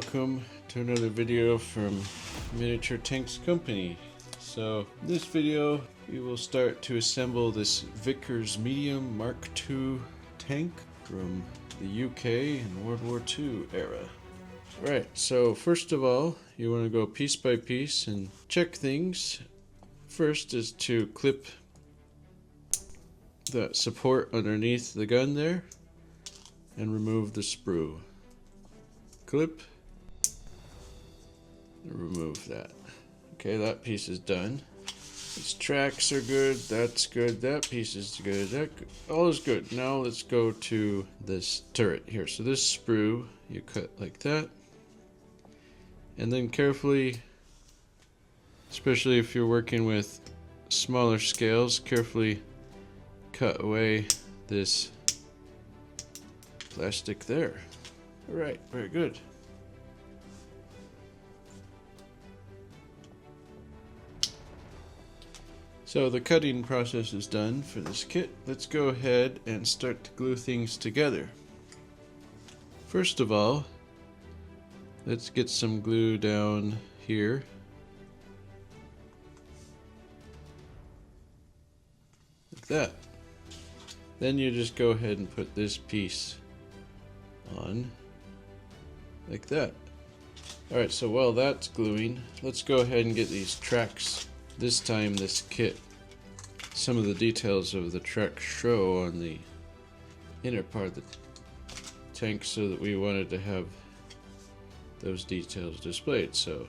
welcome to another video from Miniature Tanks Company. So in this video we will start to assemble this Vickers medium Mark II tank from the UK in World War II era. Alright, so first of all you want to go piece by piece and check things. First is to clip the support underneath the gun there and remove the sprue. Clip and remove that. Okay, that piece is done. These tracks are good, that's good, that piece is good, all is good. Now let's go to this turret here. So this sprue you cut like that, and then carefully, especially if you're working with smaller scales, carefully cut away this plastic there. Alright, very good. So the cutting process is done for this kit. Let's go ahead and start to glue things together. First of all, let's get some glue down here. Like that. Then you just go ahead and put this piece on like that. Alright, so while that's gluing, let's go ahead and get these tracks. This time this kit, some of the details of the tracks show on the inner part of the tank, so that we wanted to have those details displayed. So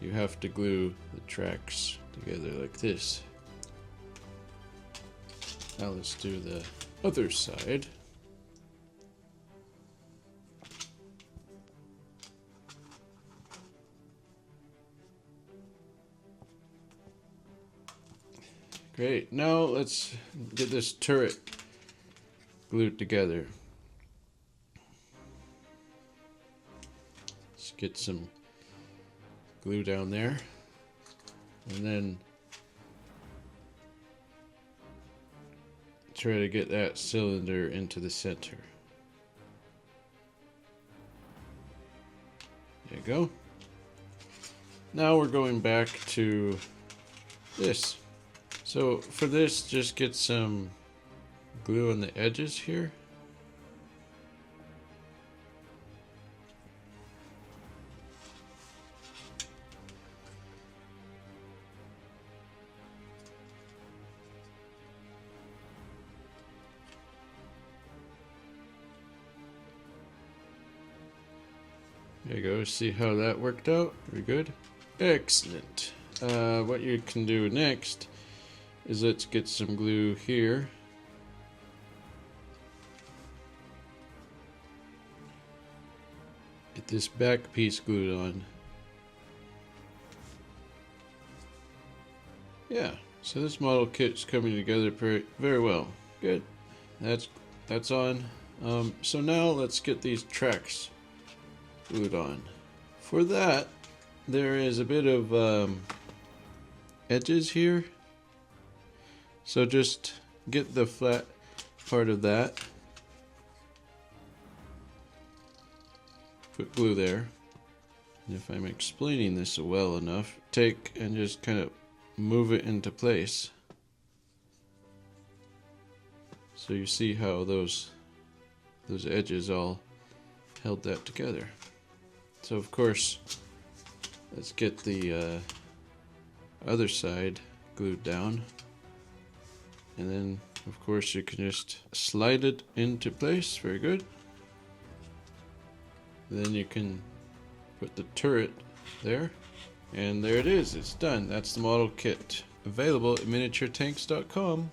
you have to glue the tracks together like this. Now let's do the other side. Great, now let's get this turret glued together. Let's get some glue down there, and then try to get that cylinder into the center. There you go. Now we're going back to this. So for this, just get some glue on the edges here. There you go, see how that worked out? Very good. Excellent. What you can do next is let's get some glue here. Get this back piece glued on. Yeah, so this model kit's coming together very well. Good. That's on. So now let's get these tracks glued on. For that, there is a bit of edges here. So just get the flat part of that, put glue there, and if I'm explaining this well enough, take and just kind of move it into place. So you see how those edges all held that together. So of course, let's get the other side glued down. And then, of course, you can just slide it into place. Very good. Then you can put the turret there. And there it is. It's done. That's the model kit. Available at miniaturetanks.com.